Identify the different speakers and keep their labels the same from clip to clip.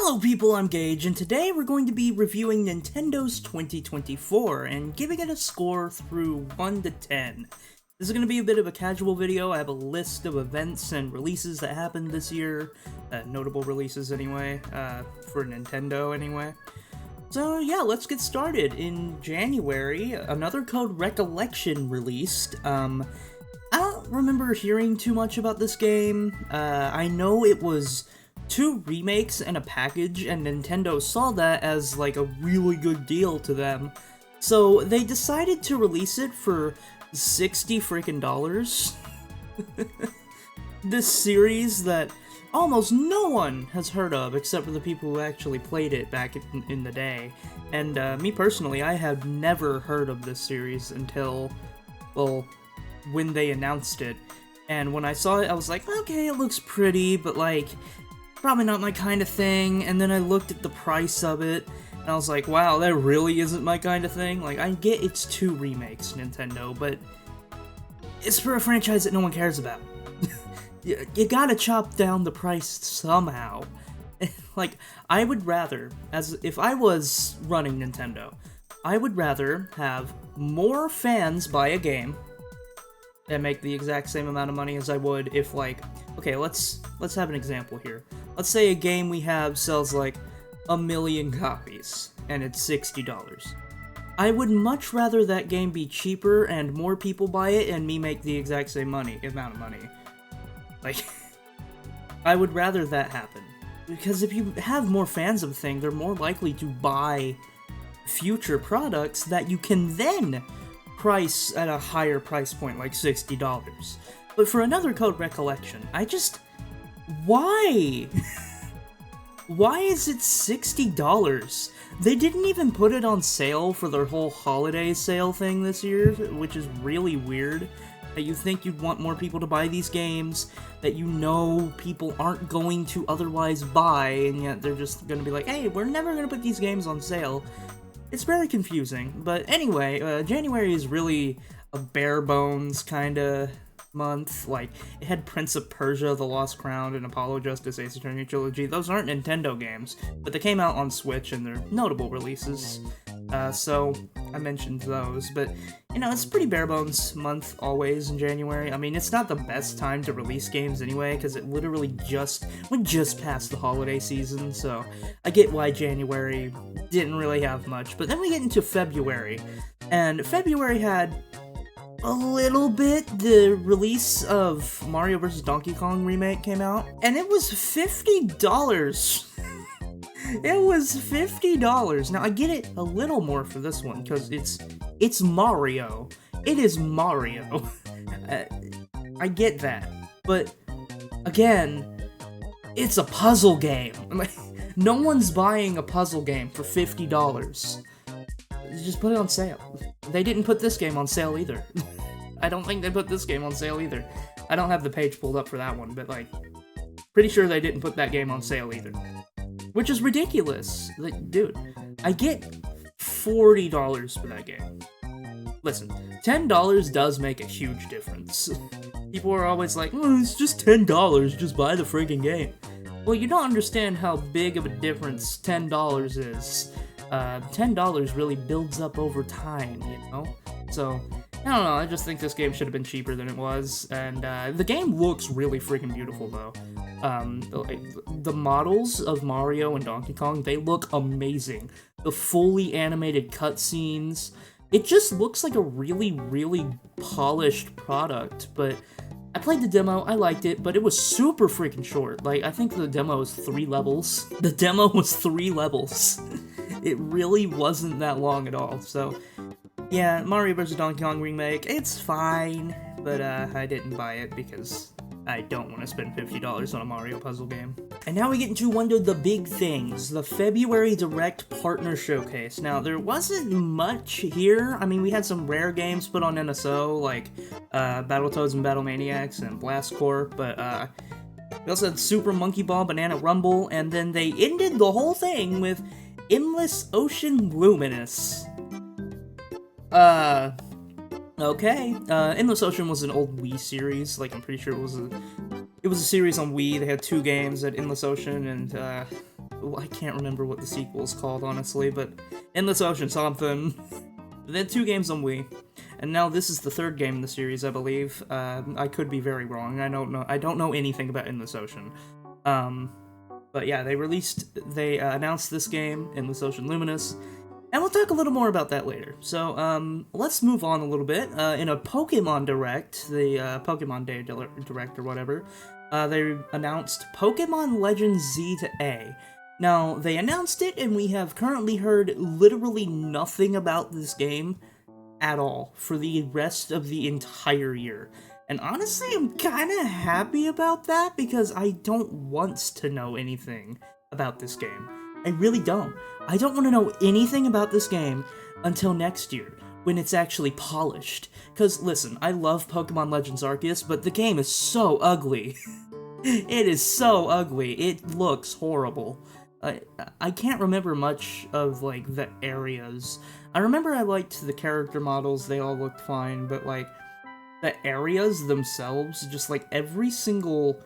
Speaker 1: Hello people, I'm Gage, and today we're going to be reviewing Nintendo's 2024 and giving it a score through 1 to 10. This is going to be a bit of a casual video. I have a list of events and releases that happened this year, notable releases anyway, for Nintendo anyway. So yeah, let's get started. In January, another Code Recollection released. I don't remember hearing too much about this game. I know it was 2 remakes and a package, and Nintendo saw that as like a really good deal to them. So they decided to release it for $60 freaking dollars. This series that almost no one has heard of except for the people who actually played it back in the day. And me personally, I had never heard of this series until, well, when they announced it. And when I saw it, I was like, okay, it looks pretty, but like, probably not my kind of thing. And then I looked at the price of it, and I was like, wow, that really isn't my kind of thing. Like, I get it's 2 remakes, Nintendo, but it's for a franchise that no one cares about. You gotta chop down the price somehow. Like, I would rather, as if I was running Nintendo, I would rather have more fans buy a game and make the exact same amount of money as I would if, like, okay, let's have an example here. Let's say a game we have sells like 1 million copies, and it's $60. I would much rather that game be cheaper and more people buy it and me make the exact same amount of money. Like, I would rather that happen. Because if you have more fans of a thing, they're more likely to buy future products that you can then price at a higher price point, like $60. But for another Code Recollection, why? Why is it $60? They didn't even put it on sale for their whole holiday sale thing this year, which is really weird. That you think you'd want more people to buy these games that you know people aren't going to otherwise buy, and yet they're just gonna be like, hey, we're never gonna put these games on sale. It's very confusing, but anyway, January is really a bare bones kinda month. Like, it had Prince of Persia, The Lost Crown, and Apollo Justice Ace Attorney Trilogy. Those aren't Nintendo games, but they came out on Switch and they're notable releases. So I mentioned those, but you know, it's a pretty bare bones month always in January. I mean, it's not the best time to release games anyway, because it literally we just passed the holiday season, so I get why January didn't really have much. But then we get into February, and February had a little bit. The release of Mario vs. Donkey Kong remake came out, and it was $50. It was $50. Now, I get it a little more for this one, because it's Mario. It is Mario. I get that. But, again, it's a puzzle game. No one's buying a puzzle game for $50. Just put it on sale. They didn't put this game on sale either. I don't think they put this game on sale either. I don't have the page pulled up for that one, but, like, pretty sure they didn't put that game on sale either. Which is ridiculous. Like, dude, I get $40 for that game. Listen, $10 does make a huge difference. People are always like, oh, it's just $10, just buy the friggin' game. Well, you don't understand how big of a difference $10 is. $10 really builds up over time, you know? So, I don't know, I just think this game should have been cheaper than it was, and the game looks really freaking beautiful, though. The models of Mario and Donkey Kong, they look amazing. The fully animated cutscenes, it just looks like a really, really polished product, but I played the demo, I liked it, but it was super freaking short. Like, I think the demo was 3 levels. The demo was 3 levels. It really wasn't that long at all, so yeah, Mario vs. Donkey Kong remake, it's fine, but I didn't buy it because I don't want to spend $50 on a Mario puzzle game. And now we get into one of the big things, the February Direct Partner Showcase. Now, there wasn't much here. I mean, we had some rare games put on NSO, like Battletoads and Battle Maniacs and Blast Corp, but we also had Super Monkey Ball, Banana Rumble, and then they ended the whole thing with Endless Ocean Luminous. Okay. Endless Ocean was an old Wii series. Like, I'm pretty sure it was a series on Wii. They had 2 games at Endless Ocean, and well, I can't remember what the sequel is called, honestly, but Endless Ocean something. They had 2 games on Wii, and now this is the 3rd game in the series, I believe. I could be very wrong. I don't know anything about Endless Ocean. But yeah, they announced this game, Endless Ocean Luminous, and we'll talk a little more about that later. So, let's move on a little bit. In a Pokemon Direct, the Pokemon Day Direct or whatever, they announced Pokemon Legends Z to A. Now, they announced it, and we have currently heard literally nothing about this game at all for the rest of the entire year. And honestly, I'm kinda happy about that, because I don't want to know anything about this game. I really don't. I don't want to know anything about this game until next year, when it's actually polished. Because, listen, I love Pokemon Legends Arceus, but the game is so ugly. It is so ugly. It looks horrible. I can't remember much of, like, the areas. I remember I liked the character models, they all looked fine, but, like, the areas themselves, just, like, every single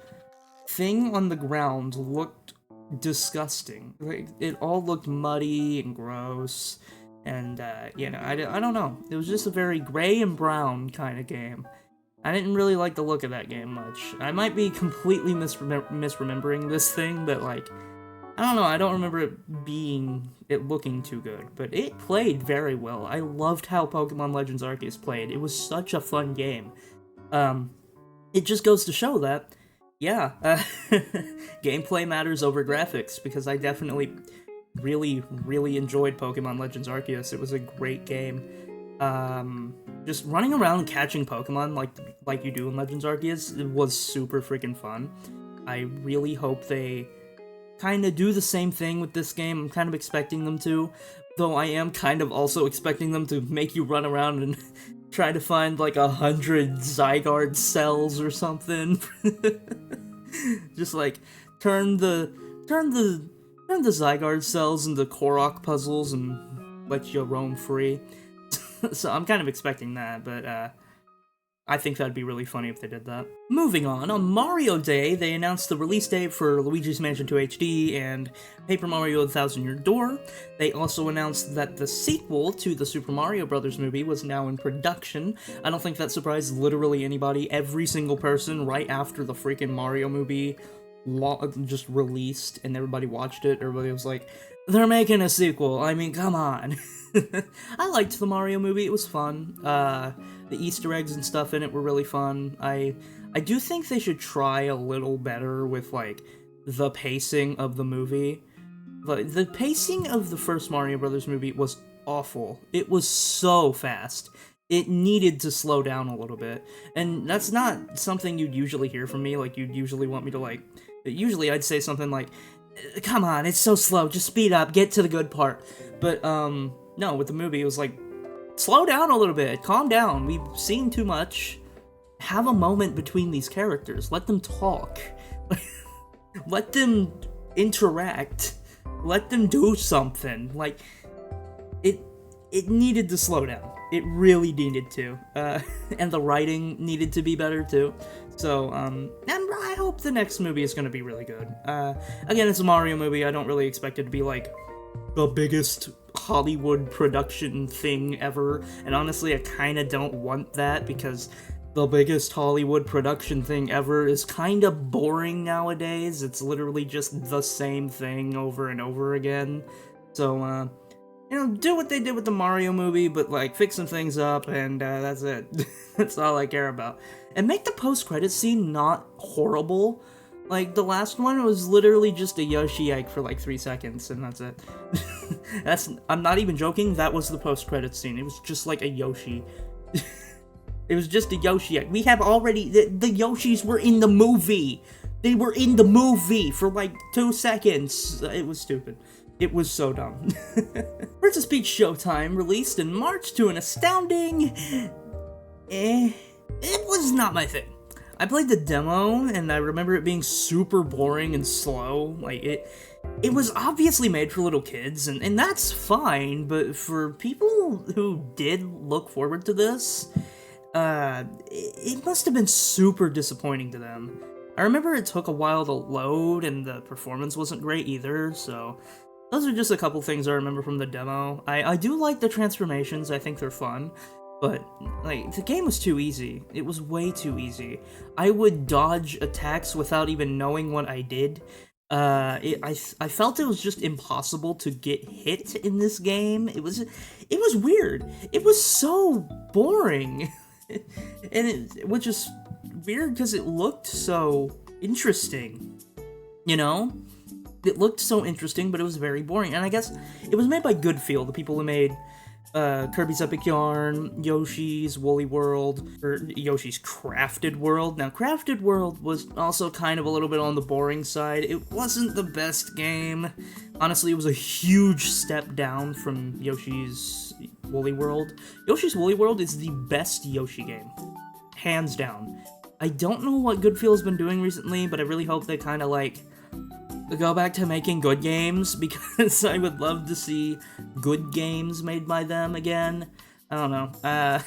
Speaker 1: thing on the ground looked disgusting. Like, it all looked muddy and gross, and, you know, I don't know. It was just a very gray and brown kind of game. I didn't really like the look of that game much. I might be completely misremembering this thing, but, like, I don't know, I don't remember it looking too good, but it played very well. I loved how Pokemon Legends Arceus played. It was such a fun game. It just goes to show that, yeah, gameplay matters over graphics, because I definitely really, really enjoyed Pokemon Legends Arceus. It was a great game. Just running around catching Pokemon like you do in Legends Arceus, it was super freaking fun. I really hope they kind of do the same thing with this game. I'm kind of expecting them to, though I am kind of also expecting them to make you run around and try to find like 100 Zygarde cells or something. Just like turn the Zygarde cells into Korok puzzles and let you roam free. So I'm kind of expecting that, but I think that'd be really funny if they did that. Moving on Mario Day, they announced the release date for Luigi's Mansion 2 HD and Paper Mario The Thousand Year Door. They also announced that the sequel to the Super Mario Bros. Movie was now in production. I don't think that surprised literally anybody. Every single person right after the freaking Mario movie just released and everybody watched it, everybody was like, they're making a sequel, I mean, come on. I liked the Mario movie, it was fun. The Easter eggs and stuff in it were really fun. I do think they should try a little better with, like, the pacing of the movie. But the pacing of the first Mario Brothers movie was awful. It was so fast. It needed to slow down a little bit. And that's not something you'd usually hear from me, like, you'd usually want me to, like... Usually I'd say something like, come on, it's so slow, just speed up, get to the good part. But, no, with the movie, it was like, slow down a little bit, calm down, we've seen too much. Have a moment between these characters, let them talk. Let them interact. Let them do something. Like, it needed to slow down. It really needed to. And the writing needed to be better, too. So, and I hope the next movie is gonna be really good. Again, it's a Mario movie, I don't really expect it to be, like, the biggest Hollywood production thing ever, and honestly, I kinda don't want that, because the biggest Hollywood production thing ever is kinda boring nowadays. It's literally just the same thing over and over again. So, you know, do what they did with the Mario movie, but, like, fix some things up, and, that's it. That's all I care about. And make the post-credits scene not horrible. Like, the last one was literally just a Yoshi egg for, like, 3 seconds, and that's it. I'm not even joking, that was the post-credits scene. It was just like a Yoshi. It was just a Yoshi egg. We have already... The Yoshis were in the movie! They were in the movie for, like, 2 seconds. It was stupid. It was so dumb. Princess Peach Showtime released in March to an astounding... It was not my thing. I played the demo, and I remember it being super boring and slow. Like, it was obviously made for little kids, and that's fine, but for people who did look forward to this, it must have been super disappointing to them. I remember it took a while to load, and the performance wasn't great either, so those are just a couple things I remember from the demo. I do like the transformations, I think they're fun, but, like, the game was too easy. It was way too easy. I would dodge attacks without even knowing what I did. I felt it was just impossible to get hit in this game. It was weird. It was so boring. Which is weird because it looked so interesting, you know? It looked so interesting, but it was very boring. And I guess it was made by Goodfield, the people who made Kirby's Epic Yarn, Yoshi's Woolly World, or Yoshi's Crafted World. Now, Crafted World was also kind of a little bit on the boring side. It wasn't the best game. Honestly, it was a huge step down from Yoshi's Woolly World. Yoshi's Woolly World is the best Yoshi game. Hands down. I don't know what Goodfield's been doing recently, but I really hope they kind of, like, go back to making good games, because I would love to see good games made by them again. I don't know.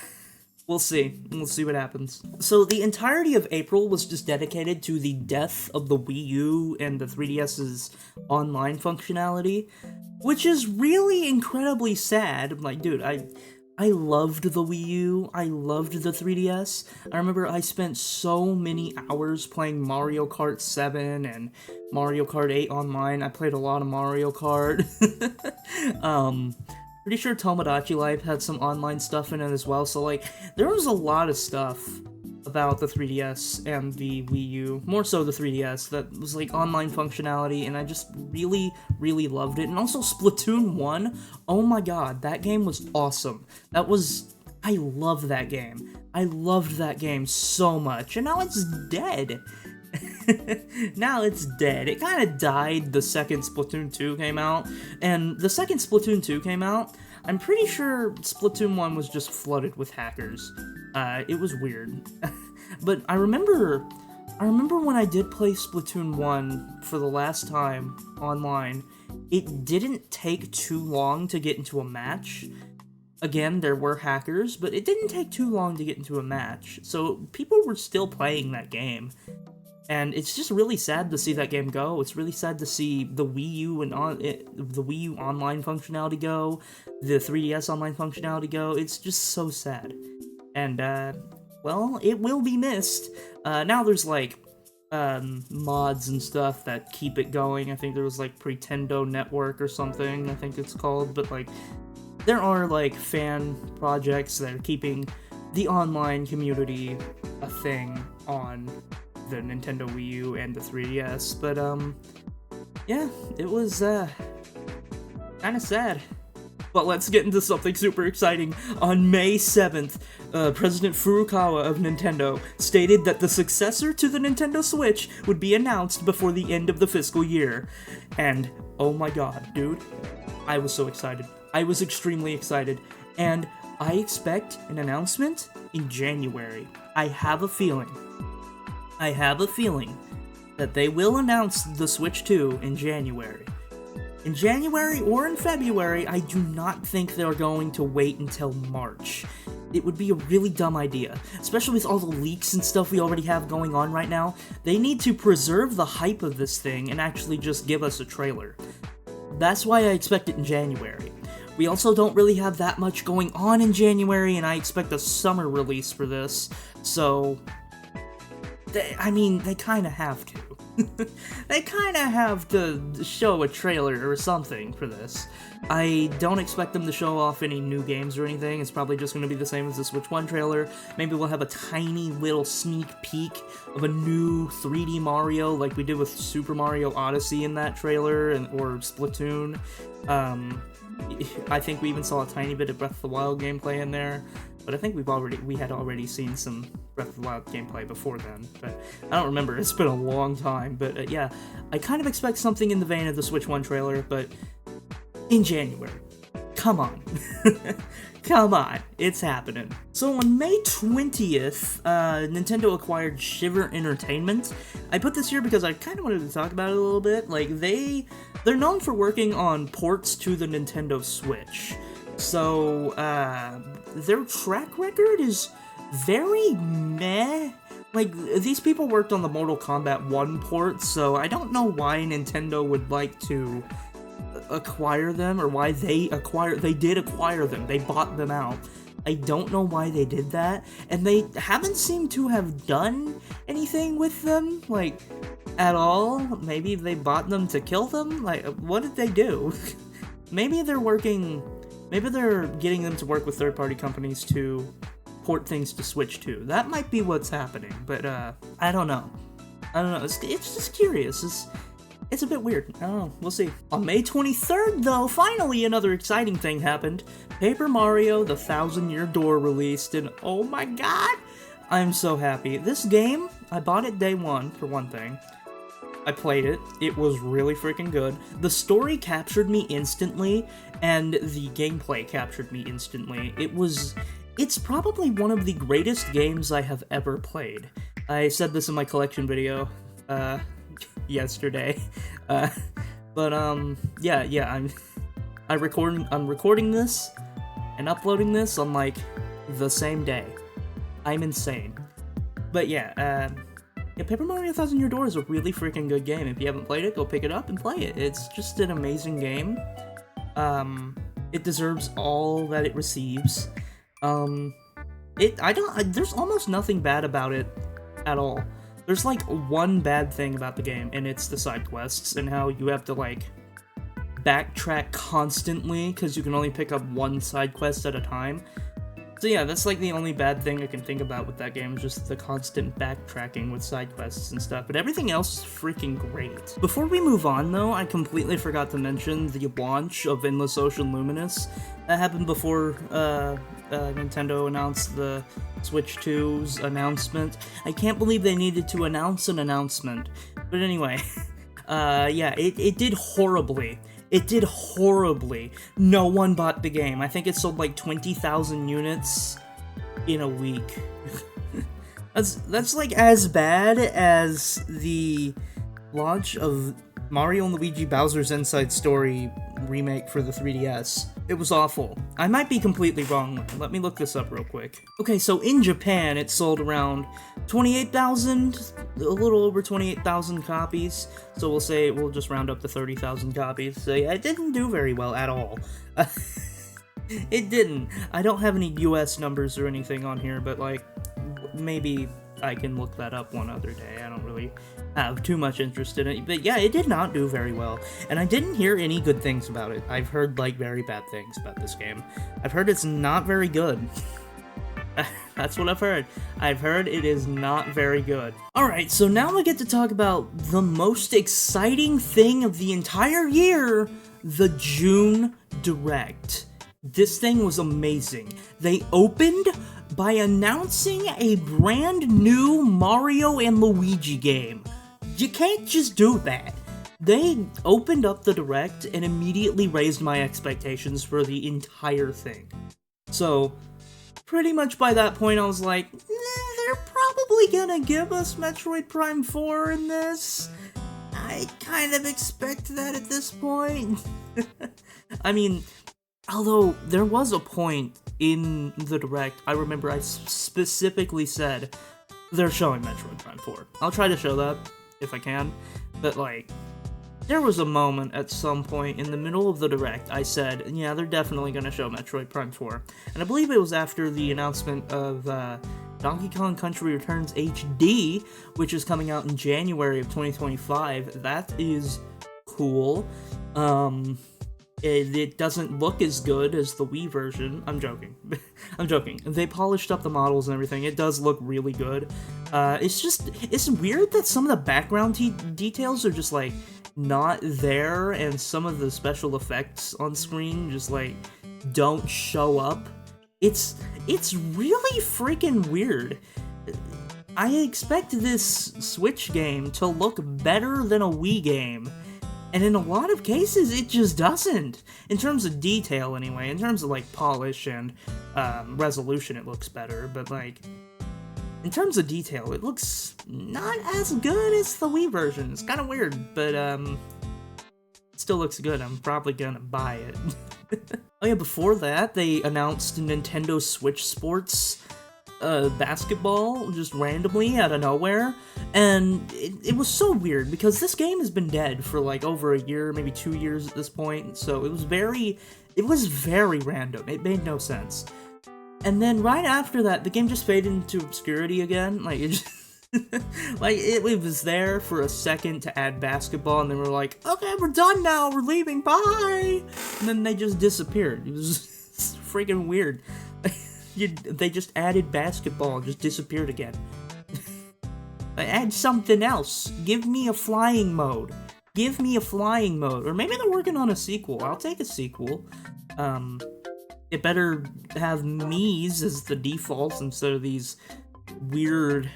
Speaker 1: We'll see. We'll see what happens. So the entirety of April was just dedicated to the death of the Wii U and the 3DS's online functionality, which is really incredibly sad. Like, dude, I loved the Wii U, I loved the 3DS. I remember I spent so many hours playing Mario Kart 7 and Mario Kart 8 online. I played a lot of Mario Kart. Pretty sure Tomodachi Life had some online stuff in it as well, so, like, there was a lot of stuff about the 3DS and the Wii U, more so the 3DS, that was, like, online functionality, and I just really, really loved it. And also Splatoon 1, oh my god, that game was awesome. I love that game. I loved that game so much, and now it's dead. Now it's dead. It kind of died the second Splatoon 2 came out, and the second Splatoon 2 came out, I'm pretty sure Splatoon 1 was just flooded with hackers. It was weird. But I remember when I did play Splatoon 1 for the last time online, it didn't take too long to get into a match. Again, there were hackers, but it didn't take too long to get into a match, so people were still playing that game. And it's just really sad to see that game go. It's really sad to see the Wii U and the Wii U online functionality go, the 3DS online functionality go. It's just so sad. And, well, it will be missed. Now there's, like, mods and stuff that keep it going. I think there was, like, Pretendo Network or something, I think it's called. But, like, there are, like, fan projects that are keeping the online community a thing on the Nintendo Wii U and the 3DS, but, yeah, it was, kinda sad. But let's get into something super exciting. On May 7th, President Furukawa of Nintendo stated that the successor to the Nintendo Switch would be announced before the end of the fiscal year. And, oh my god, dude, I was so excited. I was extremely excited. And I expect an announcement in January. I have a feeling that they will announce the Switch 2 in January. In January or in February, I do not think they're going to wait until March. It would be a really dumb idea, especially with all the leaks and stuff we already have going on right now. They need to preserve the hype of this thing and actually just give us a trailer. That's why I expect it in January. We also don't really have that much going on in January, and I expect a summer release for this, so they kind of have to. They kind of have to show a trailer or something for this. I don't expect them to show off any new games or anything. It's probably just going to be the same as the Switch 1 trailer. Maybe we'll have a tiny little sneak peek of a new 3D Mario like we did with Super Mario Odyssey in that trailer, or Splatoon. I think we even saw a tiny bit of Breath of the Wild gameplay in there. But I think we had already seen some Breath of the Wild gameplay before then, but I don't remember. It's been a long time, but yeah, I kind of expect something in the vein of the Switch 1 trailer, but in January. Come on. Come on, it's happening. So on May 20th, Nintendo acquired Shiver Entertainment. I put this here because I kind of wanted to talk about it a little bit. Like, they're known for working on ports to the Nintendo Switch. So, their track record is very meh. Like, these people worked on the Mortal Kombat 1 port, so I don't know why Nintendo would like to acquire them, or why they did acquire them. They bought them out. I don't know why they did that, and they haven't seemed to have done anything with them, like, at all. Maybe they bought them to kill them? Like, what did they do? Maybe they're getting them to work with third-party companies to port things to Switch too. That might be what's happening, but I don't know. It's just curious. It's a bit weird. I don't know. We'll see. On May 23rd, though, finally another exciting thing happened. Paper Mario: The Thousand-Year Door released, and oh my god! I'm so happy. This game, I bought it day one, for one thing. I played it. It was really freaking good. The story captured me instantly, and the gameplay captured me instantly. It's probably one of the greatest games I have ever played. I said this in my collection video, yesterday. Yeah, I'm recording this and uploading this on, like, the same day. I'm insane. But yeah, Paper Mario Thousand-Year Door is a really freaking good game. If you haven't played it, go pick it up and play it. It's just an amazing game. It deserves all that it receives. There's almost nothing bad about it at all. There's, like, one bad thing about the game, and it's the side quests, and how you have to, like, backtrack constantly, because you can only pick up one side quest at a time. So yeah, that's, like, the only bad thing I can think about with that game, just the constant backtracking with side quests and stuff, but everything else is freaking great. Before we move on, though, I completely forgot to mention the launch of Endless Ocean Luminous. That happened before, Nintendo announced the Switch 2's announcement. I can't believe they needed to announce an announcement. But anyway, yeah, it did horribly. It did horribly. No one bought the game. I think it sold like 20,000 units in a week. That's like as bad as the launch of Mario & Luigi Bowser's Inside Story remake for the 3DS. It was awful. I might be completely wrong. Let me look this up real quick. Okay, so in Japan, it sold around 28,000, a little over 28,000 copies. So we'll just round up to 30,000 copies. So yeah, it didn't do very well at all. It didn't. I don't have any US numbers or anything on here, but like, maybe I can look that up one other day. I don't really have too much interest in it, but yeah, it did not do very well, and I didn't hear any good things about it. I've heard, like, very bad things about this game. I've heard it's not very good. That's what I've heard. I've heard it is not very good. Alright, so now we get to talk about the most exciting thing of the entire year, the June Direct. This thing was amazing. They opened by announcing a brand new Mario & Luigi game. You can't just do that. They opened up the Direct and immediately raised my expectations for the entire thing. So, pretty much by that point I was like, they're probably gonna give us Metroid Prime 4 in this. I kind of expect that at this point. I mean, although there was a point in the Direct, I remember I specifically said, they're showing Metroid Prime 4. I'll try to show that, if I can, but like, there was a moment at some point in the middle of the Direct, I said, yeah, they're definitely gonna show Metroid Prime 4. And I believe it was after the announcement of Donkey Kong Country Returns HD, which is coming out in January of 2025. That is cool. It doesn't look as good as the Wii version. I'm joking. I'm joking. They polished up the models and everything. It does look really good. It's weird that some of the background details are just, like, not there, and some of the special effects on screen just, like, don't show up. It's really freaking weird. I expect this Switch game to look better than a Wii game, and in a lot of cases, it just doesn't. In terms of detail, anyway. In terms of, like, polish and resolution, it looks better. But, like, in terms of detail, it looks not as good as the Wii version. It's kind of weird, but, it still looks good. I'm probably gonna buy it. Oh yeah, before that, they announced Nintendo Switch Sports basketball just randomly out of nowhere, and it was so weird because this game has been dead for like over a year, maybe 2 years at this point, so it was very random. It made no sense. And then right after that, the game just faded into obscurity again, like it just... like, it was there for a second to add basketball, and they were like, okay, we're done now, we're leaving, bye! And then they just disappeared. It was freaking weird. They just added basketball and just disappeared again. Add something else. Give me a flying mode. Give me a flying mode. Or maybe they're working on a sequel. I'll take a sequel. It better have Mii's as the defaults instead of these weird,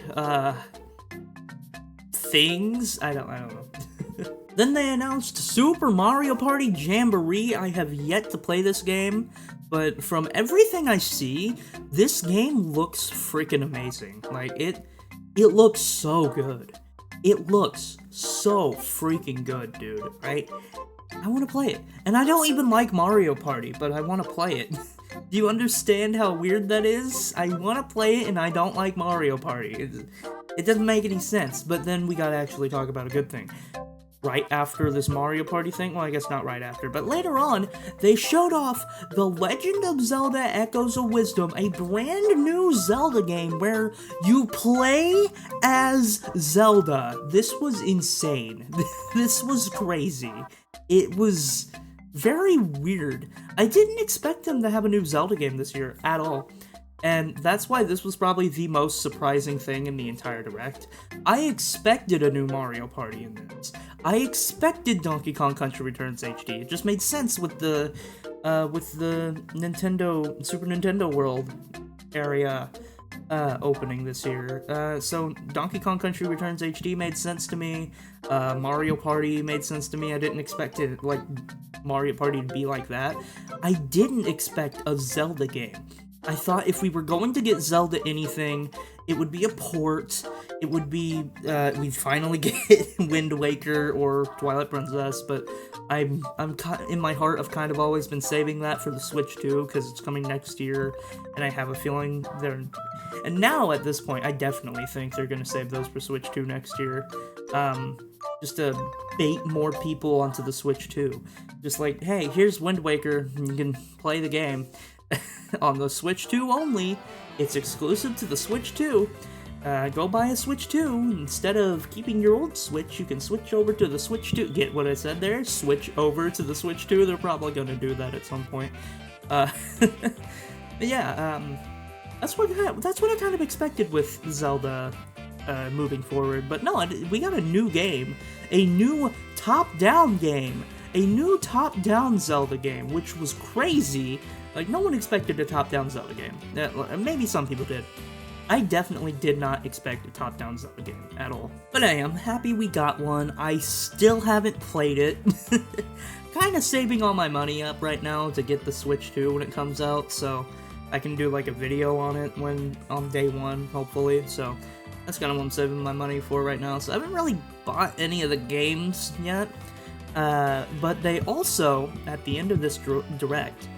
Speaker 1: things? I don't know. Then they announced Super Mario Party Jamboree. I have yet to play this game, but from everything I see, this game looks freaking amazing. Like, it looks so good. It looks so freaking good, dude. I want to play it. And I don't even like Mario Party, but I want to play it. Do you understand how weird that is? I want to play it and I don't like Mario Party. It doesn't make any sense, but then we gotta actually talk about a good thing. Right after this Mario Party thing, well, I guess not right after, but later on, they showed off The Legend of Zelda Echoes of Wisdom, a brand new Zelda game where you play as Zelda. This was insane. This was crazy. It was very weird. I didn't expect them to have a new Zelda game this year at all. And that's why this was probably the most surprising thing in the entire Direct. I expected a new Mario Party in this. I expected Donkey Kong Country Returns HD. It just made sense with the Super Nintendo World area opening this year. So Donkey Kong Country Returns HD made sense to me. Mario Party made sense to me. I didn't expect it, like, Mario Party to be like that. I didn't expect a Zelda game. I thought if we were going to get Zelda anything, it would be a port. It would be, we'd finally get Wind Waker or Twilight Princess, but I'm in my heart, I've kind of always been saving that for the Switch 2, because it's coming next year, and I have a feeling they're... And now, at this point, I definitely think they're going to save those for Switch 2 next year, just to bait more people onto the Switch 2. Just like, hey, here's Wind Waker, and you can play the game. On the Switch 2 only. It's exclusive to the Switch 2. Go buy a Switch 2. Instead of keeping your old Switch, you can switch over to the Switch 2. Get what I said there? Switch over to the Switch 2. They're probably going to do that at some point. But yeah, that's what I kind of expected with Zelda moving forward. But no, we got a new game. A new top-down game. A new top-down Zelda game, which was crazy. Like, no one expected a top-down Zelda game. Maybe some people did. I definitely did not expect a top-down Zelda game at all. But I am happy we got one. I still haven't played it. Kind of saving all my money up right now to get the Switch 2 when it comes out, so I can do like a video on it on day one, hopefully. So that's kind of what I'm saving my money for right now. So I haven't really bought any of the games yet. But they also, at the end of this Direct,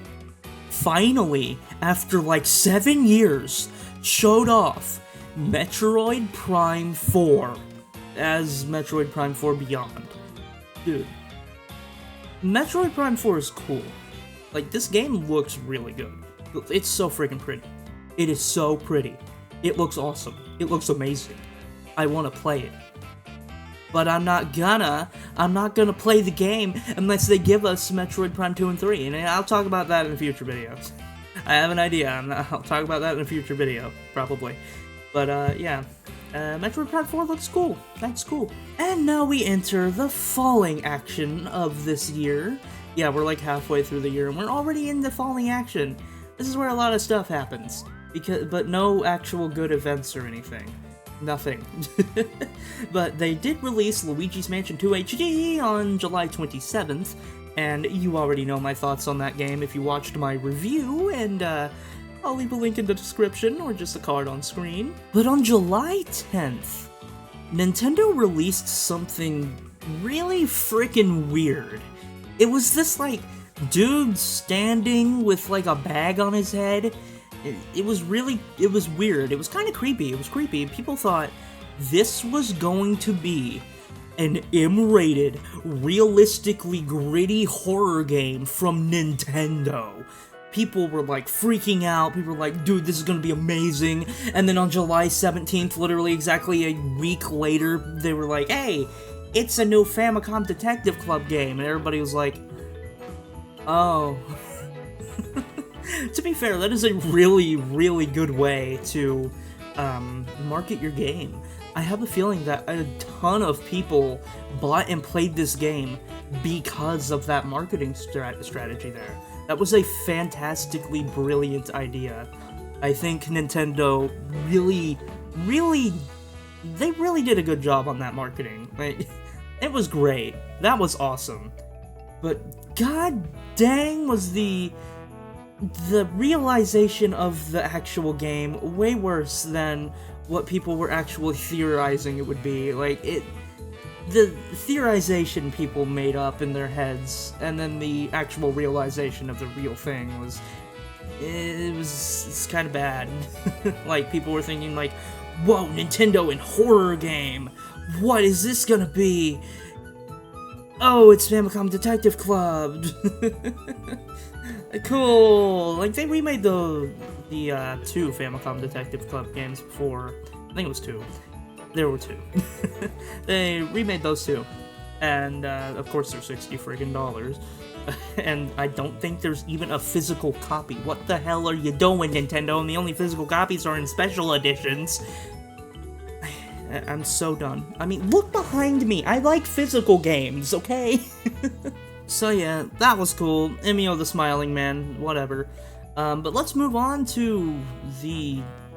Speaker 1: finally, after like 7 years, showed off Metroid Prime 4 as Metroid Prime 4 Beyond. Dude, Metroid Prime 4 is cool. Like, this game looks really good. It's so freaking pretty. It is so pretty. It looks awesome. It looks amazing. I want to play it. But I'm not gonna play the game unless they give us Metroid Prime 2 and 3, and I'll talk about that in a future video. I have an idea, I'll talk about that in a future video, probably. But, yeah, Metroid Prime 4 looks cool, that's cool. And now we enter the falling action of this year. Yeah, we're like halfway through the year, and we're already in the falling action. This is where a lot of stuff happens, but no actual good events or anything. Nothing. But they did release Luigi's Mansion 2 HD on July 27th, and you already know my thoughts on that game if you watched my review, and I'll leave a link in the description or just a card on screen. But on July 10th, Nintendo released something really freaking weird. It was this, like, dude standing with, like, a bag on his head, It was weird. It was kind of creepy. It was creepy. People thought this was going to be an M-rated, realistically gritty horror game from Nintendo. People were like freaking out. People were like, dude, this is gonna be amazing. And then on July 17th, literally exactly a week later, they were like, hey, it's a new Famicom Detective Club game. And everybody was like, oh. To be fair, that is a really, really good way to market your game. I have a feeling that a ton of people bought and played this game because of that marketing strategy there. That was a fantastically brilliant idea. I think Nintendo really did a good job on that marketing. It was great. That was awesome. But god dang was the realization of the actual game way worse than what people were actually theorizing it would be. The theorization people made up in their heads, and then the actual realization of the real thing it's kind of bad. Like, people were thinking like, whoa, Nintendo in horror game, what is this gonna be? Oh, it's Famicom Detective Club. Cool. Like, they remade the 2 Famicom Detective Club games before. I think it was 2. There were 2. They remade those 2. And, of course, they're $60 friggin'. And I don't think there's even a physical copy. What the hell are you doing, Nintendo? And the only physical copies are in special editions. I'm so done. I mean, look behind me. I like physical games, okay? So yeah, that was cool. Emio the Smiling Man, whatever. But let's move on to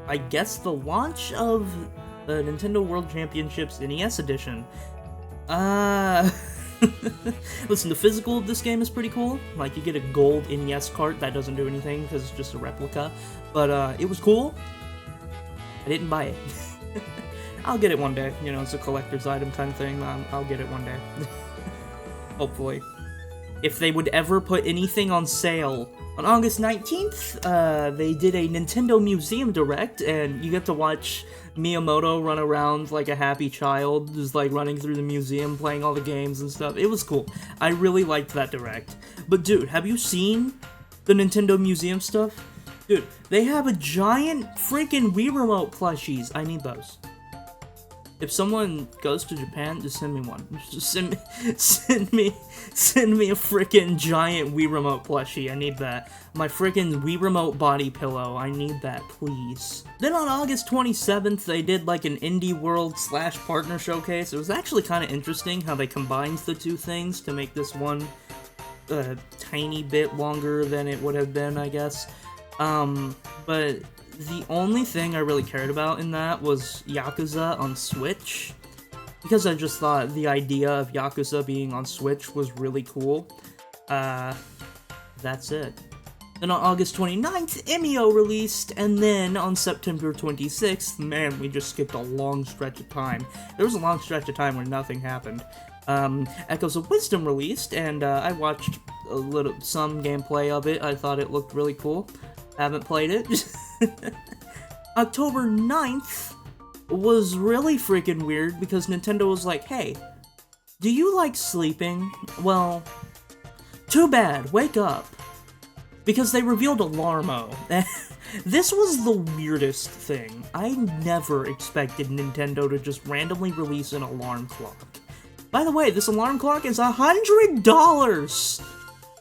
Speaker 1: I guess the launch of the Nintendo World Championships NES Edition. Listen, the physical of this game is pretty cool. Like, you get a gold NES cart that doesn't do anything because it's just a replica. But it was cool. I didn't buy it. I'll get it one day. You know, it's a collector's item kind of thing. I'll get it one day. Hopefully. If they would ever put anything on sale. On August 19th, they did a Nintendo Museum Direct, and you get to watch Miyamoto run around like a happy child, just like running through the museum, playing all the games and stuff. It was cool. I really liked that Direct. But dude, have you seen the Nintendo Museum stuff? Dude, they have a giant freaking Wii Remote plushies. I need those. If someone goes to Japan, just send me one. Just send me a freaking giant Wii Remote plushie. I need that. My freaking Wii Remote body pillow. I need that, please. Then on August 27th, they did like an Indie World / partner showcase. It was actually kind of interesting how they combined the two things to make this one a tiny bit longer than it would have been, I guess. But the only thing I really cared about in that was Yakuza on Switch, because I just thought the idea of Yakuza being on Switch was really cool. That's it. Then on August 29th, Emio released, and then on September 26th, man, we just skipped a long stretch of time. There was a long stretch of time where nothing happened. Echoes of Wisdom released, and I watched some gameplay of it. I thought it looked really cool. Haven't played it. October 9th was really freaking weird because Nintendo was like, hey, do you like sleeping? Well, too bad, wake up. Because they revealed Alarmo. This was the weirdest thing. I never expected Nintendo to just randomly release an alarm clock. By the way, this alarm clock is $100!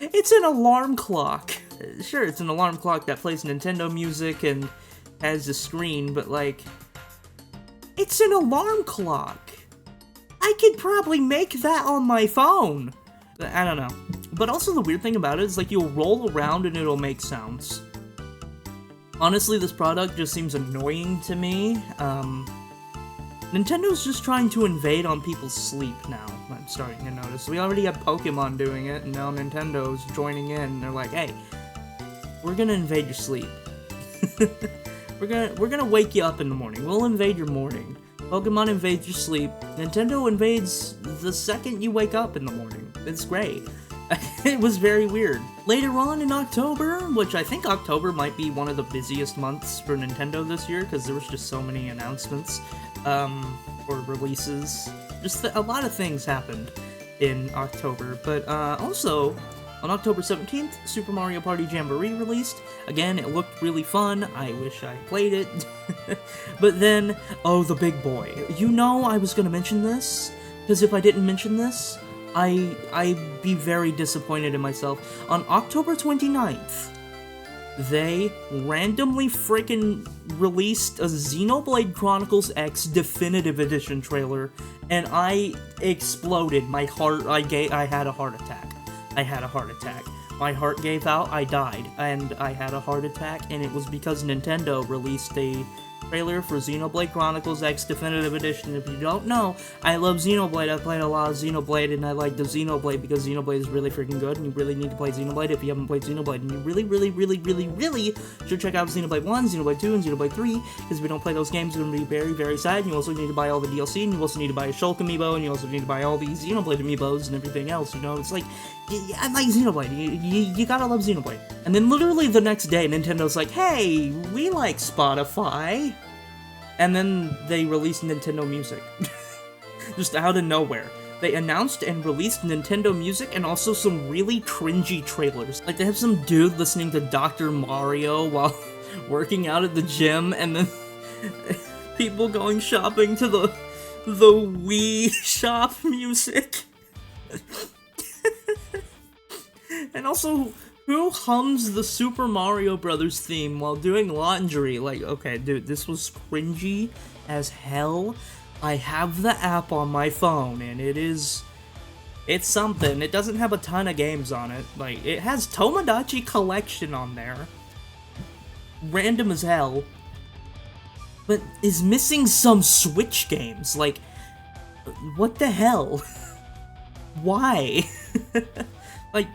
Speaker 1: It's an alarm clock. Sure, it's an alarm clock that plays Nintendo music and has a screen, but like, it's an alarm clock. I could probably make that on my phone. I don't know. But also the weird thing about it is like you'll roll around and it'll make sounds. Honestly, this product just seems annoying to me. Nintendo's just trying to invade on people's sleep now, I'm starting to notice. We already have Pokemon doing it, and now Nintendo's joining in. They're like, hey, we're gonna invade your sleep. we're gonna wake you up in the morning. We'll invade your morning. Pokemon invades your sleep. Nintendo invades the second you wake up in the morning. It's great. It was very weird. Later on in October, which I think October might be one of the busiest months for Nintendo this year, because there was just so many announcements, or releases. Just a lot of things happened in October, but also, on October 17th, Super Mario Party Jamboree released. Again, it looked really fun. I wish I played it. But then, oh, the big boy. You know I was gonna mention this, because if I didn't mention this, I'd be very disappointed in myself. On October 29th, they randomly freaking released a Xenoblade Chronicles X Definitive Edition trailer, and I exploded. My heart, I had a heart attack. I had a heart attack. My heart gave out, I died, and I had a heart attack, and it was because Nintendo released a trailer for Xenoblade Chronicles X Definitive Edition. If you don't know, I love Xenoblade. I've played a lot of Xenoblade, and I like the Xenoblade because Xenoblade is really freaking good, and you really need to play Xenoblade if you haven't played Xenoblade, and you really, really, really, really, really should check out Xenoblade 1, Xenoblade 2, and Xenoblade 3, because if you don't play those games, you're going to be very, very sad. You also need to buy all the DLC, and you also need to buy a Shulk amiibo, and you also need to buy all these Xenoblade amiibos and everything else, you know? It's like, I like Xenoblade. You gotta love Xenoblade. And then literally the next day, Nintendo's like, hey, we like Spotify. And then they released Nintendo Music. Just out of nowhere. They announced and released Nintendo Music and also some really cringy trailers. Like, they have some dude listening to Dr. Mario while working out at the gym, and then people going shopping to the Wii shop music. And also, who hums the Super Mario Brothers theme while doing laundry? Like, okay, dude, this was cringy as hell. I have the app on my phone, and it's something. It doesn't have a ton of games on it. Like, it has Tomodachi Collection on there. Random as hell. But is missing some Switch games. Like, what the hell? Why? Like,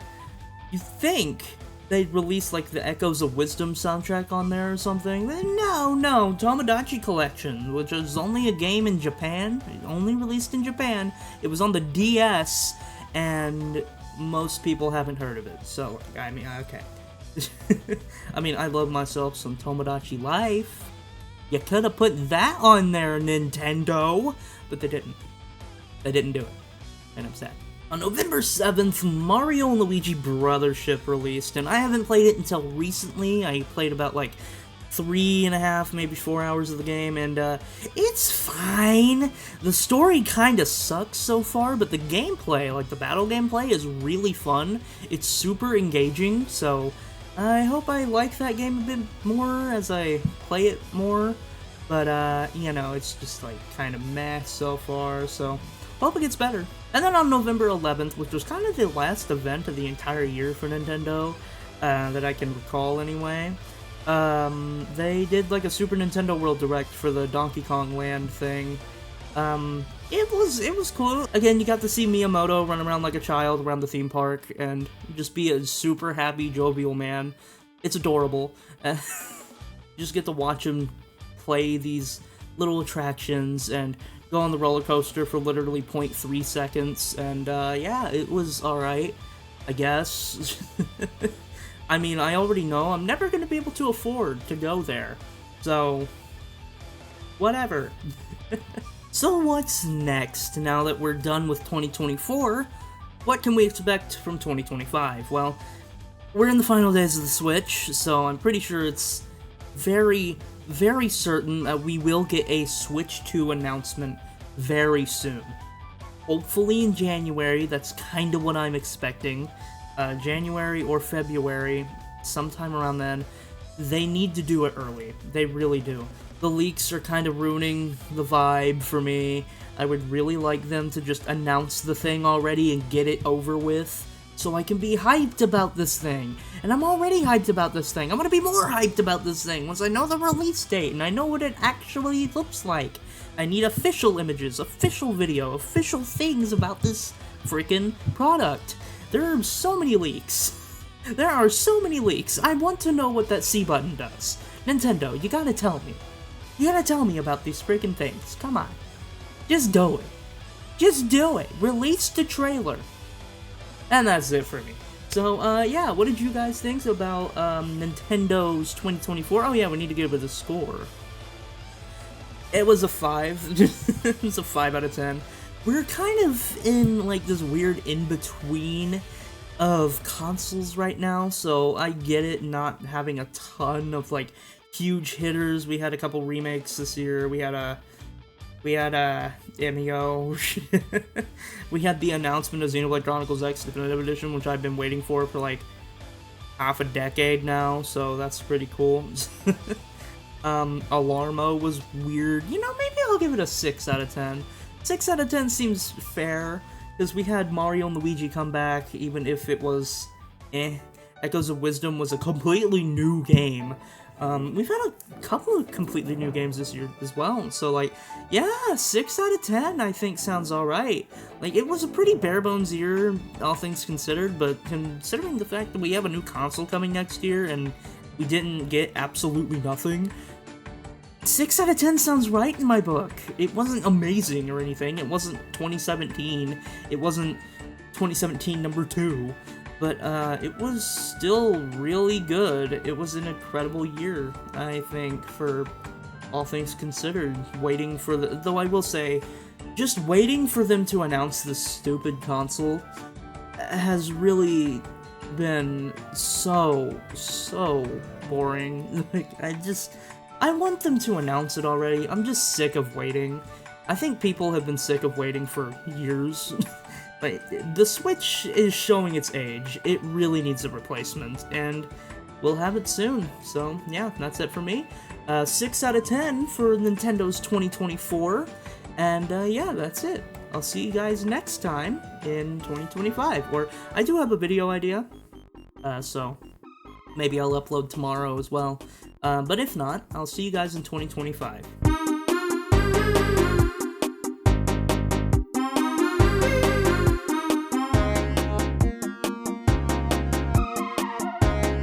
Speaker 1: you think they'd release, like, the Echoes of Wisdom soundtrack on there or something? No, Tomodachi Collection, which is only a game in Japan, only released in Japan. It was on the DS, and most people haven't heard of it, so, I mean, okay. I mean, I love myself some Tomodachi Life. You could've put that on there, Nintendo! But they didn't. They didn't do it. And I'm sad. On November 7th, Mario & Luigi Brothership released, and I haven't played it until recently. I played about, like, 3.5, maybe 4 hours of the game, and, it's fine. The story kinda sucks so far, but the gameplay, like, the battle gameplay is really fun. It's super engaging, so I hope I like that game a bit more as I play it more. But, you know, it's just, like, kind of meh so far, so hope it gets better. And then on November 11th, which was kind of the last event of the entire year for Nintendo, that I can recall anyway, they did like a Super Nintendo World Direct for the Donkey Kong Land thing. It was cool. Again, you got to see Miyamoto run around like a child around the theme park and just be a super happy, jovial man. It's adorable. You just get to watch him play these little attractions and go on the roller coaster for literally 0.3 seconds, and yeah, it was alright, I guess. I mean, I already know I'm never going to be able to afford to go there, so whatever. So what's next? Now that we're done with 2024, what can we expect from 2025? Well, we're in the final days of the Switch, so I'm pretty sure it's very, very certain that we will get a Switch 2 announcement very soon. Hopefully in January, that's kind of what I'm expecting. January or February, sometime around then. They need to do it early. They really do. The leaks are kind of ruining the vibe for me. I would really like them to just announce the thing already and get it over with, so I can be hyped about this thing. And I'm already hyped about this thing. I'm gonna be more hyped about this thing once I know the release date and I know what it actually looks like. I need official images, official video, official things about this freaking product. There are so many leaks. There are so many leaks. I want to know what that C button does. Nintendo, you gotta tell me. You gotta tell me about these freaking things. Come on. Just do it. Just do it. Release the trailer. And that's it for me. So, yeah, what did you guys think about Nintendo's 2024? Oh yeah, we need to give it a score. It was a 5. It was a 5 out of 10. We're kind of in, like, this weird in-between of consoles right now, so I get it not having a ton of, like, huge hitters. We had a couple remakes this year. We had Neo. We had the announcement of Xenoblade Chronicles X Definitive Edition, which I've been waiting for like half a decade now, so that's pretty cool. Alarmo was weird. You know, maybe I'll give it a 6 out of 10. 6 out of 10 seems fair, because we had Mario and Luigi come back, even if it was Echoes of Wisdom was a completely new game. We've had a couple of completely new games this year as well, so like, yeah, 6 out of 10 I think sounds alright. Like, it was a pretty bare-bones year, all things considered, but considering the fact that we have a new console coming next year, and we didn't get absolutely nothing, 6 out of 10 sounds right in my book. It wasn't amazing or anything, it wasn't 2017, it wasn't 2017 number 2, but it was still really good. It was an incredible year, I think, for all things considered. Waiting for though I will say, just waiting for them to announce this stupid console has really been so boring. Like, I want them to announce it already. I'm just sick of waiting. I think people have been sick of waiting for years. But the Switch is showing its age. It really needs a replacement, and we'll have it soon. So, yeah, that's it for me. 6 out of 10 for Nintendo's 2024. And, yeah, that's it. I'll see you guys next time in 2025. Or, I do have a video idea, so maybe I'll upload tomorrow as well. But if not, I'll see you guys in 2025.